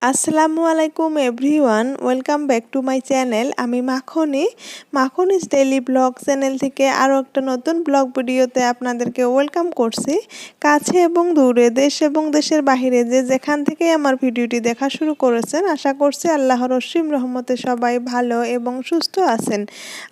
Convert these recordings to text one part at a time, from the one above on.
আসসালামু আলাইকুম everyone, welcome back to my channel. আমি মাখনিজ ডেইলি ব্লগ চ্যানেল থেকে আরও একটা নতুন ব্লগ ভিডিওতে আপনাদেরকে ওয়েলকাম করছি। কাছে এবং দূরে, দেশ এবং দেশের বাহিরে যে যেখান থেকে আমার ভিডিওটি দেখা শুরু করেছেন, আশা করছি আল্লাহর অসীম রহমতে সবাই ভালো এবং সুস্থ আছেন।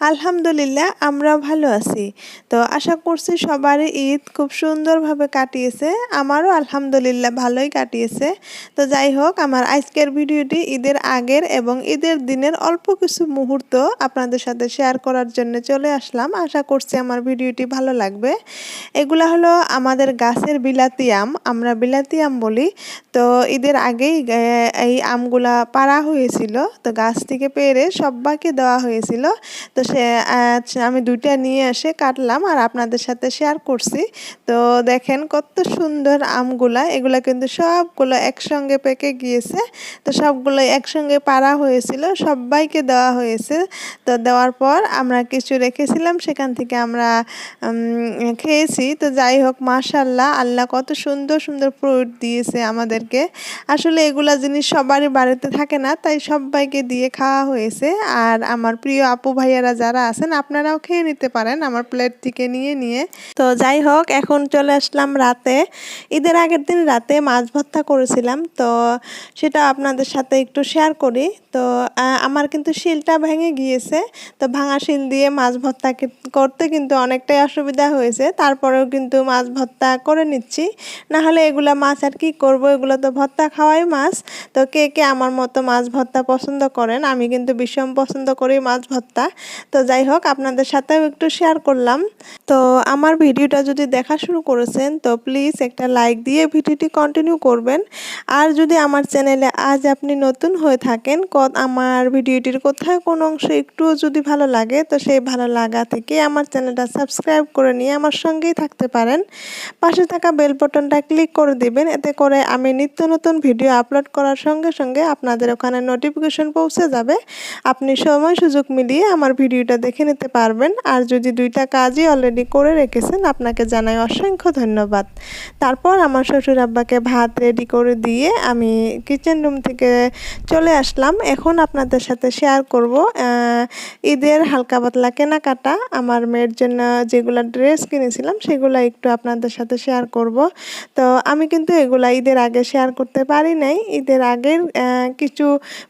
আলহামদুলিল্লাহ, আমরা ভালো আছি। তো আশা করছি সবারই ঈদ খুব সুন্দরভাবে কাটিয়েছে, আমারও আলহামদুলিল্লাহ ভালোই কাটিয়েছে। তো যাই হোক, আমার আজকের ভিডিওটি ঈদের আগের এবং ঈদের দিনের অল্প কিছু মুহূর্ত আপনাদের সাথে শেয়ার করার জন্য চলে আসলাম। আশা করছি আমার ভিডিওটি ভালো লাগবে। এগুলা হলো আমাদের গাছের বিলাতি আম, আমরা বিলাতি আম বলি। তো ঈদের আগেই এই আমগুলা পাড়া হয়েছিল, তো গাছ থেকে পেড়ে সবাইকে দেওয়া হয়েছিল। তো আমি দুইটা নিয়ে এসে কাটলাম আর আপনাদের সাথে শেয়ার করছি। তো দেখেন কত সুন্দর আমগুলা, এগুলা কিন্তু সবগুলো একসঙ্গে পেকে গিয়েছে। তো সবগুলো একসঙ্গে পাড়া হয়েছিল, সবাইকে দেওয়া হয়েছে। তো দেওয়ার পর আমরা কিছু রেখেছিলাম, সেখান থেকে আমরা খেয়েছি। তো যাই হোক, মাশাআল্লাহ, আল্লাহ কত সুন্দর সুন্দর ফ্রুট দিয়েছে আমাদেরকে। আসলে এগুলা জিনিস সবারই বাড়িতে থাকে না, তাই সবাইকে দিয়ে খাওয়া হয়েছে। আর আমার প্রিয় আপু ভাইয়ারা যারা আছেন, আপনারাও খেয়ে নিতে পারেন আমার প্লেট থেকে নিয়ে নিয়ে। তো যাই হোক, এখন চলে আসলাম রাতে। ঈদের আগের দিন রাতে মাছ ভর্তা করেছিলাম, তো সেটা আপনাদের সাথে একটু শেয়ার করি। তো আমার কিন্তু শিলটা ভেঙে গিয়েছে, তো ভাঙা শিল দিয়ে মাছ ভর্তা করতে কিন্তু অনেকটাই অসুবিধা হয়েছে। তারপরেও কিন্তু মাছ ভর্তা করে নিচ্ছি, না হলে এগুলা মাছ আর কি করব, এগুলো তো ভর্তা খাওয়াই মাছ। তো কে কে আমার মতো মাছ ভর্তা পছন্দ করেন? আমি কিন্তু ভীষণ পছন্দ করি মাছ ভর্তা। তো যাই হোক, আপনাদের সাথেও একটু শেয়ার করলাম। তো আমার ভিডিওটা যদি দেখা শুরু করেছেন, তো প্লিজ একটা লাইক দিয়ে ভিডিওটি কন্টিনিউ করবেন। আর যদি আমার চ্যানেলে আজ আপনি নতুন হয়ে থাকেন, আমার ভিডিওটির কোথাও কোনো অংশ একটুও যদি ভালো লাগে, তো সেই ভালো লাগা থেকে আমার চ্যানেলটা সাবস্ক্রাইব করে নিয়ে আমার সঙ্গেই থাকতে পারেন। পাশে থাকা বেল বাটনটা ক্লিক করে দিবেন, এতে করে আমি নিত্য নতুন ভিডিও আপলোড করার সঙ্গে সঙ্গে আপনাদের ওখানে নোটিফিকেশন পৌঁছে যাবে। আপনি সময় সুযোগ মিলিয়ে আমার ভিডিওটা দেখে নিতে পারবেন। আর যদি দুইটা কাজই অলরেডি করে রেখেছেন, আপনাকে জানাই অসংখ্য ধন্যবাদ। তারপর আমার শ্বশুর আব্বাকে ভাত রেডি করে দিয়ে আমি কিচেন রুম থেকে চলে আসলাম। এখন আপনাদের সাথে শেয়ার করব ঈদের হালকা পাতলা কেনাকাটা। আমার মেয়ের জন্য যেগুলো ড্রেস কিনেছিলাম সেগুলো একটু আপনাদের সাথে শেয়ার করব। তো আমি কিন্তু এগুলা ঈদের আগে শেয়ার করতে পারি নাই। ঈদের আগের কিছু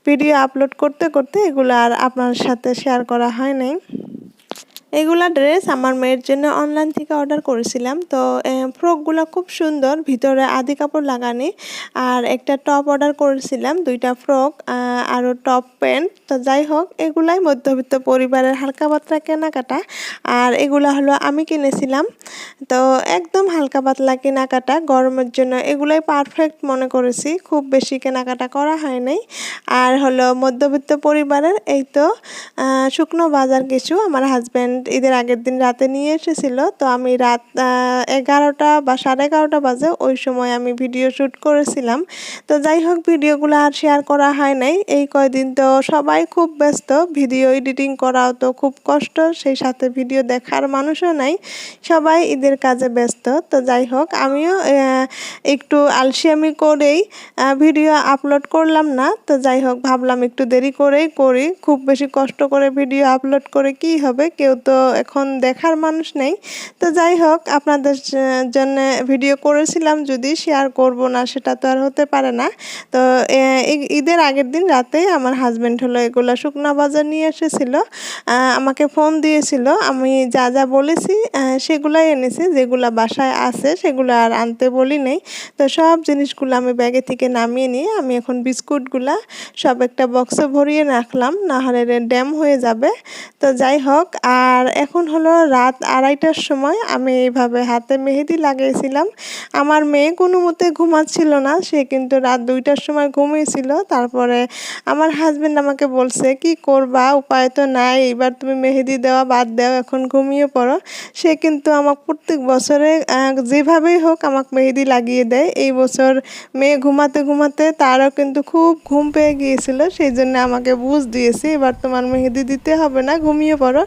ভিডিও আপলোড করতে করতে এগুলো আর আপনার সাথে শেয়ার করা হয় নাই। এগুলা ড্রেস আমার মেয়ের জন্য অনলাইন থেকে অর্ডার করেছিলাম। তো ফ্রকগুলো খুব সুন্দর, ভিতরে আদি কাপড় লাগানি। আর একটা টপ অর্ডার করেছিলাম, দুইটা ফ্রক আরও টপ প্যান্ট। তো যাই হোক, এগুলাই মধ্যবিত্ত পরিবারের হালকা পাতলা কেনাকাটা। আর এগুলা হলো আমি কিনেছিলাম। তো একদম হালকা পাতলা কেনাকাটা, গরমের জন্য এগুলাই পারফেক্ট মনে করেছি, খুব বেশি কেনাকাটা করা হয় নাই। আর হলো মধ্যবিত্ত পরিবারের এই তো শুকনো বাজার কিছু আমার হাজব্যান্ড ঈদের আগের দিন রাতে নিয়ে এসেছিল। তো আমি রাত 11টা বা 11:30 বাজে ওই সময় আমি ভিডিও শ্যুট করেছিলাম। তো যাই হোক, ভিডিওগুলো আর শেয়ার করা হয় নাই। এই কয়দিন তো সবাই খুব ব্যস্ত, ভিডিও এডিটিং করাও তো খুব কষ্ট, সেই সাথে ভিডিও দেখার মানুষও নাই, সবাই ঈদের কাজে ব্যস্ত। তো যাই হোক, আমিও একটু আলসিয়ামি করেই ভিডিও আপলোড করলাম না। তো যাই হোক, ভাবলাম একটু দেরি করেই করি, খুব বেশি কষ্ট করে ভিডিও আপলোড করে কি হবে, কেউ তো এখন দেখার মানুষ নেই। তো যাই হোক, আপনাদের জন্য ভিডিও করেছিলাম, যদি শেয়ার করব না সেটা তো আর হতে পারে না। তো ঈদের আগের দিন রাতে আমার হাজব্যান্ড হলো এগুলো শুকনা বাজার নিয়ে এসেছিল, আমাকে ফোন দিয়েছিল। আমি যা যা বলেছি সেগুলাই এনেছি, যেগুলো বাসায় আছে সেগুলো আর আনতে বলি নেই। তো সব জিনিসগুলো আমি ব্যাগে থেকে নামিয়ে নিয়ে আমি এখন বিস্কুটগুলা সব একটা বক্সে ভরিয়ে রাখলাম, না হলে ড্যাম হয়ে যাবে। তো যাই হোক, আর এখন হলো রাত 2:30টার সময় আমি এইভাবে হাতে মেহেদি লাগিয়েছিলাম। আমার মেয়ে কোনো মতে ঘুমাচ্ছিল না, সে কিন্তু রাত 2টার সময় ঘুমিয়েছিল। তারপরে আমার হাজব্যান্ড আমাকে বলছে, কি করবা, উপায় তো নাই, এবার তুমি মেহেদি দেওয়া বাদ দাও, এখন ঘুমিয়ে পড়ো। সে কিন্তু আমাকে প্রত্যেক বছরে যেভাবেই হোক আমাকে মেহেদি লাগিয়ে দেয়। এই বছর মেয়ে ঘুমাতে ঘুমাতে তারও কিন্তু খুব ঘুম পেয়ে গিয়েছিল, সেই জন্য আমাকে বুঝ দিয়েছে, এবার তোমার মেহেদি দিতে হবে না, ঘুমিয়ে পড়ো।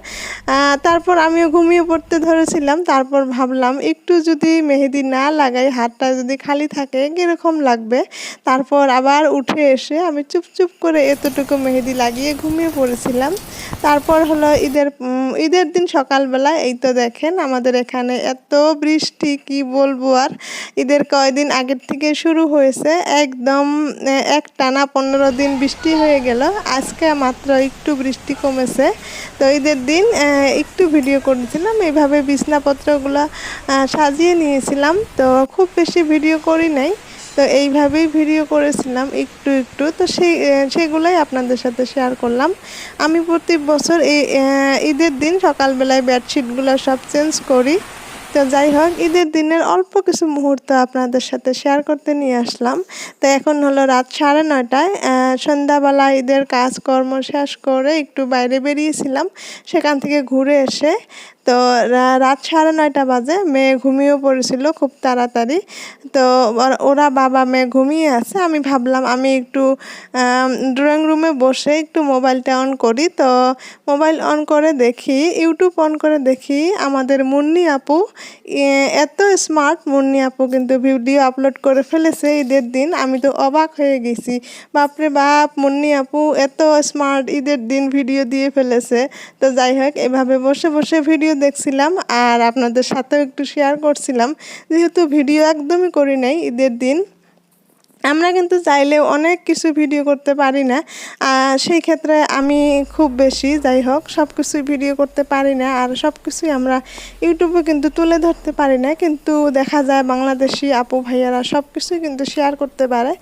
তারপর আমিও ঘুমিয়ে পড়তে ধরেছিলাম। তারপর ভাবলাম একটু যদি মেহেদি না লাগাই, হাতটা যদি খালি থাকে কীরকম লাগবে। তারপর আবার উঠে এসে আমি চুপচুপ করে এতটুকু মেহেদি লাগিয়ে ঘুমিয়ে পড়েছিলাম। তারপর হলো ঈদের দিন সকালবেলা এই তো দেখেন আমাদের এখানে এত বৃষ্টি, কি বলবো আর। ঈদের কয়দিন আগের থেকে শুরু হয়েছে, একদম একটানা 15 দিন বৃষ্টি হয়ে গেল। আজকে মাত্র একটু বৃষ্টি কমেছে। তো ঈদের দিন একটু ভিডিও করেছিলাম, এইভাবে বিছনাপত্রগুলো সাজিয়ে নিয়েছিলাম। তো খুব বেশি ভিডিও করি নাই, তো এইভাবেই ভিডিও করেছিলাম একটু একটু। তো সেগুলোই আপনাদের সাথে শেয়ার করলাম। আমি প্রতি বছর এই ঈদের দিন সকালবেলায় বেডশিটগুলো সব চেঞ্জ করি। তো যাই হোক, ঈদের দিনের অল্প কিছু মুহূর্ত আপনাদের সাথে শেয়ার করতে নিয়ে আসলাম। তো এখন হলো রাত 9:30। সন্ধ্যাবেলা ঈদের কাজকর্ম শেষ করে একটু বাইরে বেরিয়েছিলাম, সেখান থেকে ঘুরে এসে তো রাত 9:30 বাজে। মেয়ে ঘুমিয়েও পড়েছিল খুব তাড়াতাড়ি। তো ওরা বাবা মেয়ে ঘুমিয়ে আছে। আমি ভাবলাম আমি একটু ড্রয়িং রুমে বসে একটু মোবাইলটা অন করি। তো মোবাইল অন করে দেখি, ইউটিউব অন করে দেখি আমাদের মুন্নি আপু এত স্মার্ট। মুন্নি আপু কিন্তু ভিডিও আপলোড করে ফেলেছে ঈদের দিন। আমি তো অবাক হয়ে গেছি, বাপরে বাপ, মুন্নি আপু এত স্মার্ট, ঈদের দিন ভিডিও দিয়ে ফেলেছে। তো যাই হোক, এভাবে বসে বসে ভিডিও দেখছিলাম আর আপনাদের সাথেও একটু শেয়ার করছিলাম, যেহেতু ভিডিও একদমই করি নাই ঈদের দিন। আমরা কিন্তু চাইলেও অনেক কিছু ভিডিও করতে পারি না, সেই ক্ষেত্রে আমি খুব বেশি, যাই হোক, সব কিছুই ভিডিও করতে পারি না। আর সব কিছুই আমরা ইউটিউবে কিন্তু তুলে ধরতে পারি না, কিন্তু দেখা যায় বাংলাদেশি আপু ভাইয়ারা সব কিছুই কিন্তু শেয়ার করতে পারে।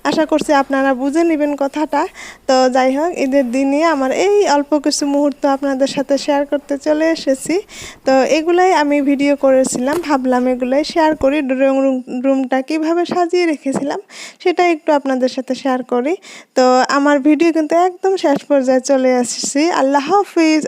আশা করছি আপনারা বুঝে নেবেন কথাটা। তো যাই হোক, ঈদের দিনে আমার এই অল্প কিছু মুহূর্ত আপনাদের সাথে শেয়ার করতে চলে এসেছি। তো এগুলাই আমি ভিডিও করেছিলাম, ভাবলাম এগুলাই শেয়ার করি। ড্রয়িং রুমটা কীভাবে সাজিয়ে রেখেছিলাম সেটা একটু আপনাদের সাথে শেয়ার করি। তো আমার ভিডিও কিন্তু একদম শেষ পর্যায়ে চলে আসছি। আল্লাহ হাফিজ।